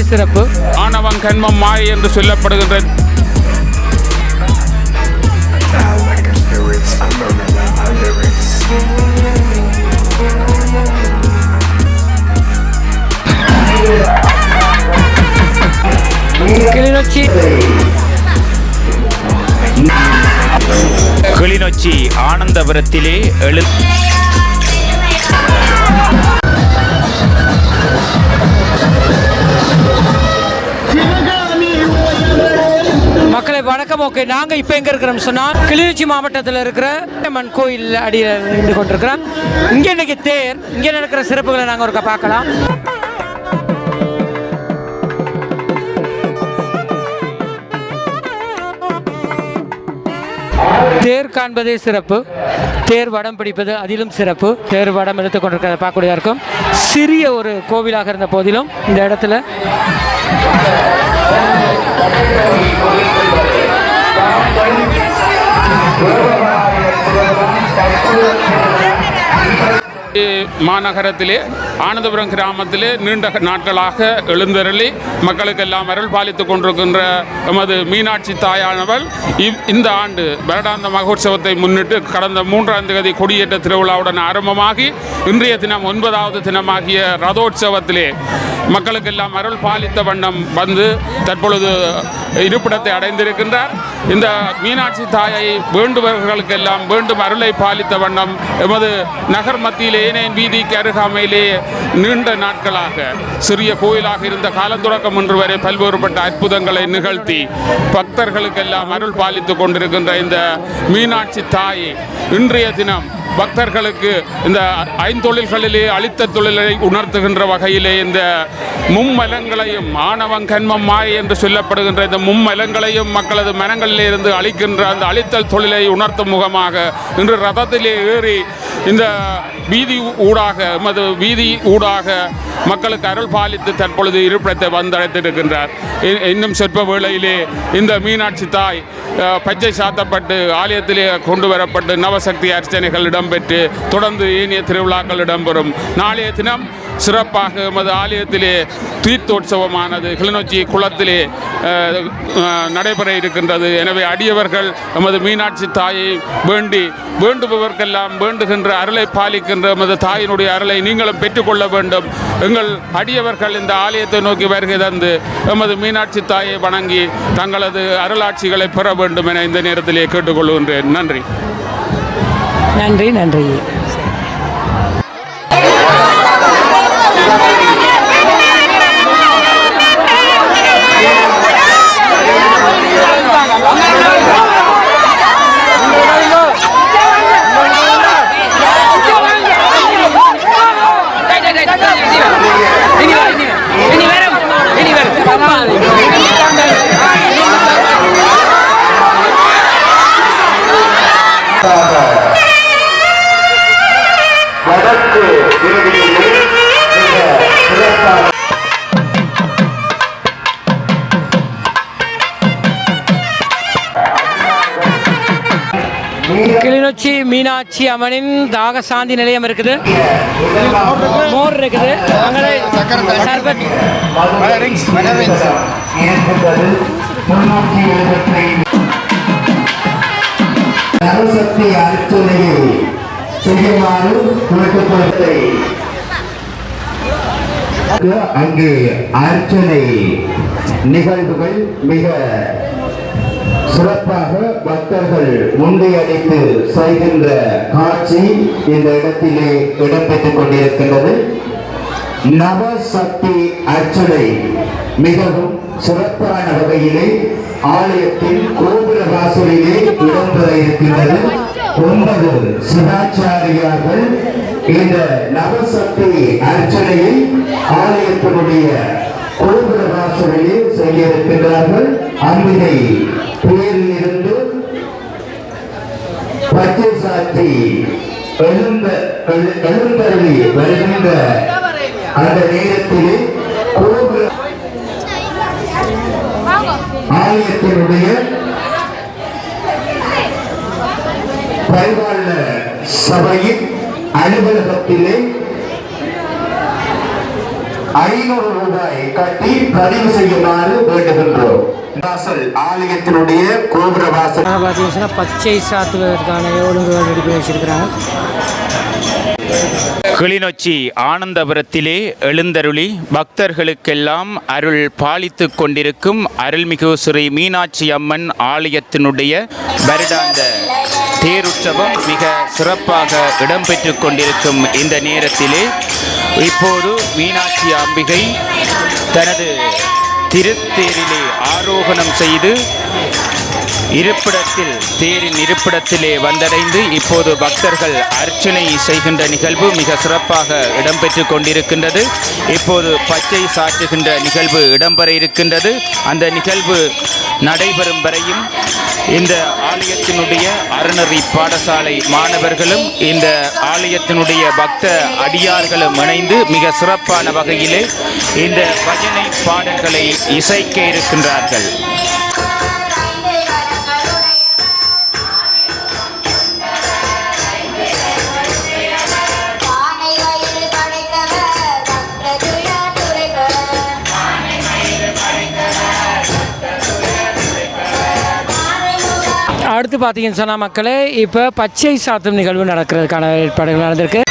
சிறப்பு. ஆணவம் கண்மம் மாயை என்று சொல்லப்படுகின்ற கிளிநொச்சி ஆனந்தபுரத்திலே மக்களை வணக்கம். ஓகே, நாங்கள் இப்போ எங்கே இருக்கிறோம் சொன்னால் கிளிநொச்சி மாவட்டத்தில் இருக்கிற அம்மன் கோயில் அடியில் நின்று கொண்டிருக்கிறோம். இங்கே இன்னைக்கு தேர், இங்கே நடக்கிற சிறப்புகளை நாங்கள் ஒருக்கா பார்க்கலாம். தேர் காண்பதே சிறப்பு, தேர் வடம் பிடிப்பது அதிலும் சிறப்பு. தேர் வடம் எடுத்து கொண்டிருக்கிறத பார்க்கக்கூடியதாக இருக்கும். சிறிய ஒரு கோவிலாக இருந்த போதிலும் இந்த இடத்துல மாநகரத்திலே ஆனந்தபுரம் கிராமத்திலே நீண்ட நாட்களாக எழுந்தருளி மக்களுக்கெல்லாம் அருள் பாலித்துக் கொண்டிருக்கின்ற எமது மீனாட்சி தாயானவள் இந்த ஆண்டு வருடாந்த மகோற்சவத்தை முன்னிட்டு கடந்த 3ஆம் தேதி கொடியேற்ற திருவிழாவுடன் ஆரம்பமாகி இன்றைய தினம் 9வது தினமாகிய ரதோற்சவத்திலே மக்களுக்கெல்லாம் அருள் பாலித்த வண்ணம் வந்து தற்பொழுது இருப்பிடத்தை அடைந்திருக்கின்றார். இந்த மீனாட்சி தாயை வேண்டுபவர்களுக்கெல்லாம் வேண்டும் அருளை பாலித்த வண்ணம் எமது நகர் மத்தியிலே ஏனையின் வீதிக்கு அருகாமையிலே நீண்ட நாட்களாக சிறிய கோயிலாக இருந்த காலந்துடக்கம் ஒன்று வரை பல்வேறுபட்ட அற்புதங்களை நிகழ்த்தி பக்தர்களுக்கெல்லாம் அருள் பாலித்துக் கொண்டிருக்கின்ற இந்த மீனாட்சி தாயை இன்றைய தினம் பக்தர்களுக்கு இந்த ஐந்தொழில்களிலே அளித்த தொழிலை உணர்த்துகின்ற வகையிலே இந்த மும்மலங்களையும் ஆணவம் கண்மம் மாயை என்று சொல்லப்படுகின்ற இந்த மும்மலங்களையும் மக்களது மனங்களிலே இருந்து அளிக்கின்ற அந்த அளித்தல் தொழிலை உணர்த்தும் முகமாக இன்று ரதத்திலே ஏறி இந்த வீதி ஊடாக மக்களுக்கு அருள் பாலித்து தற்பொழுது இருப்பிடத்தை வந்தடைத்திருக்கின்றார். இன்னும் சொற்ப வேளையிலே இந்த மீனாட்சி தாய் பச்சை சாத்தப்பட்டு ஆலயத்திலே கொண்டு வரப்பட்டு நவசக்தி அர்ச்சனைகள் இடம்பெற்று தொடர்ந்து ஏனைய திருவிழாக்கள் இடம்பெறும். நாளைய தினம் சிறப்பாக எமது ஆலயத்திலே தீர்த்தோற்சவமானது கிளிநொச்சி குளத்திலே நடைபெற இருக்கின்றது. எனவே அடியவர்கள் எமது மீனாட்சி தாயை வேண்டுபவர்க்கெல்லாம் வேண்டுகின்ற அருளை பாலிக்கின்ற எமது தாயினுடைய அருளை நீங்களும் பெற்றுக்கொள்ள வேண்டும். எங்கள் அடியவர்கள் இந்த ஆலயத்தை நோக்கி வருகை தந்து எமது மீனாட்சி தாயை வணங்கி தங்களது அருளாட்சிகளை பெற வேண்டும் என இந்த நேரத்திலே கேட்டுக்கொள்கின்றேன். நன்றி. நன்றி. நன்றி. கிளிநொச்சி மீனாட்சி அம்மனின் தாக சாந்தி நிலையம் இருக்குது, மோர் இருக்குது, நவசக்தி அர்ச்சனையை செய்யுமாறு அங்கு அர்ச்சனை நிகழ்வுகள் மிக சிறப்பாக பக்தர்கள் முந்தையடித்து செய்கின்ற காட்சி இந்த இடத்திலே இடம்பெற்றுக் கொண்டிருக்கின்றது. நவசக்தி அர்ச்சனை மிகவும் சிறப்பான வகையிலே ஆலயத்தின் கோபுர வாசலிலே இடம்பெற இருக்கின்றது. 9 சிவாச்சாரியார்கள் இந்த நவசக்தி அர்ச்சனையை ஆலயத்தினுடைய கோபுர வாசலிலே செய்ய இருக்கின்றார்கள். அம்பிகை பேரில் இருந்து பச்சை சாத்தி எழுந்தருளி வருகின்ற அந்த நேரத்திலே கோபுர ஆலயத்தினுடைய பரிவாள சபையின் அலுவலகத்திலே 500 ரூபாய் கட்டி பதிவு செய்யுமாறு வேண்டுகின்றோம். வாசல் ஆலயத்தினுடைய கோபுர வாசல் பார்த்தீங்கன்னா பச்சை சாத்துவதற்கான ஒழுங்குகள் ரெடி பண்ணி வச்சிருக்கிறாங்க. கிளிநொச்சி ஆனந்தபுரத்திலே எழுந்தருளி பக்தர்களுக்கெல்லாம் அருள் பாலித்து கொண்டிருக்கும் அருள்மிகு ஸ்ரீ மீனாட்சி அம்மன் ஆலயத்தினுடைய வருடாந்த தேருற்சவம் மிக சிறப்பாக இடம்பெற்று கொண்டிருக்கும் இந்த நேரத்திலே இப்போது மீனாட்சி அம்பிகை தனது திருத்தேரிலே ஆரோகணம் செய்து தேரின் இருப்பிடத்திலே வந்தடைந்து இப்போது பக்தர்கள் அர்ச்சனை செய்கின்ற நிகழ்வு மிக சிறப்பாக இடம்பெற்று கொண்டிருக்கின்றது. இப்போது பச்சை சாற்றுகின்ற நிகழ்வு இடம்பெற இருக்கின்றது. அந்த நிகழ்வு நடைபெறும் வரையும் இந்த ஆலயத்தினுடைய அறநெறி பாடசாலை மாணவர்களும் இந்த ஆலயத்தினுடைய பக்த அடியார்களும் இணைந்து மிக சிறப்பான வகையிலே இந்த பஜனை பாடல்களை இசைக்க இருக்கின்றார்கள். அடுத்து பார்த்தீங்கன்னு சொன்னால் மக்களே இப்போ பச்சை சாத்தும் நிகழ்வு நடக்கிறதுக்கான ஏற்பாடுகள் நடந்திருக்கு.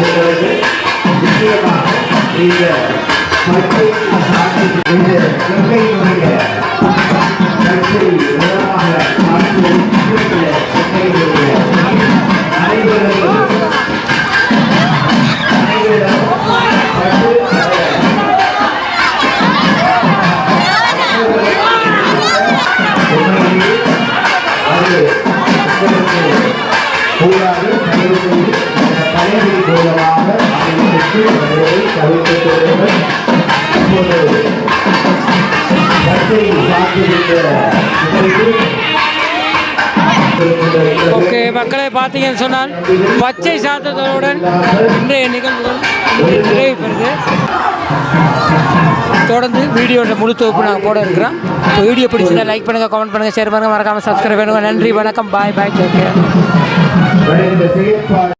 சென்றவர்கள் நிச்சயமாக இந்த பச்சை இந்த வெங்கையினுடைய பச்சை நிறமாக மாற்றும் வெங்கையினுடைய அனைவரும் கூடாது தயவு செய்து தலைமை மூலமாக அனைவருக்கு வருவதை தவிர்த்துக் இப்போது பச்சை ஓகே மக்களை பார்த்தீங்கன்னு சொன்னால் பச்சை சாத்தத்துடன் இன்றைய நிகழ்வுகள் நிறைவு பெறுது. தொடர்ந்து வீடியோட முழு தொகுப்பு நாங்கள் போட இருக்கிறோம். இப்போ வீடியோ பிடிச்சிருந்தா லைக் பண்ணுங்கள், கமெண்ட் பண்ணுங்கள், ஷேர் பண்ணுங்கள், மறக்காமல் சப்ஸ்கிரைப் பண்ணுங்கள். நன்றி, வணக்கம், பாய் பாய், டேக் கேர்.